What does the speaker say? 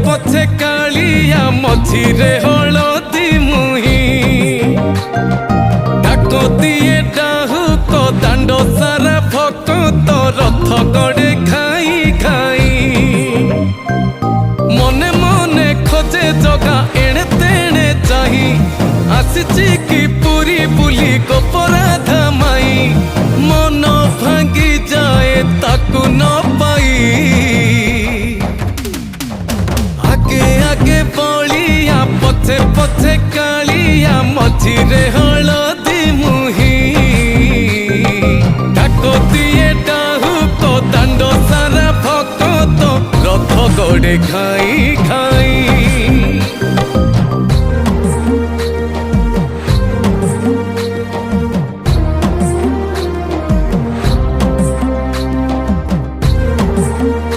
ପଛେ କାଳିଆ ମଝିରେ ହଳଦୀ ମୁହିଁ ଡାକତିଏ ଡାହୁକ ଦାଣ୍ଡ ସାରା ଭକ୍ତ ରଥ ଗଡ଼େ ଖାଇ ଖାଇ ମନେ ମନେ ଖୋଜେ ଜଗା ଏଣେ ତେଣେ ଚାହିଁ ଆସିଛି କି ପୁରୀ ବୁଲି ଗୋପରାଧା ମାଇ ମନ ଭାଙ୍ଗି ଯାଏ ତାକୁ ନ ପାଇ ଆଗେ ଆଗେ ବଳିଆ ପଛେ ପଛେ କାଳିଆ ମଝିରେ ହଳଦୀ ମୁହିଁ ଡାକତିଏ ଡାହୁକ ଦାଣ୍ଡ ସାରା ଭକ୍ତ ରଥ ଗଡ଼େ ଖାଇ ଖାଇ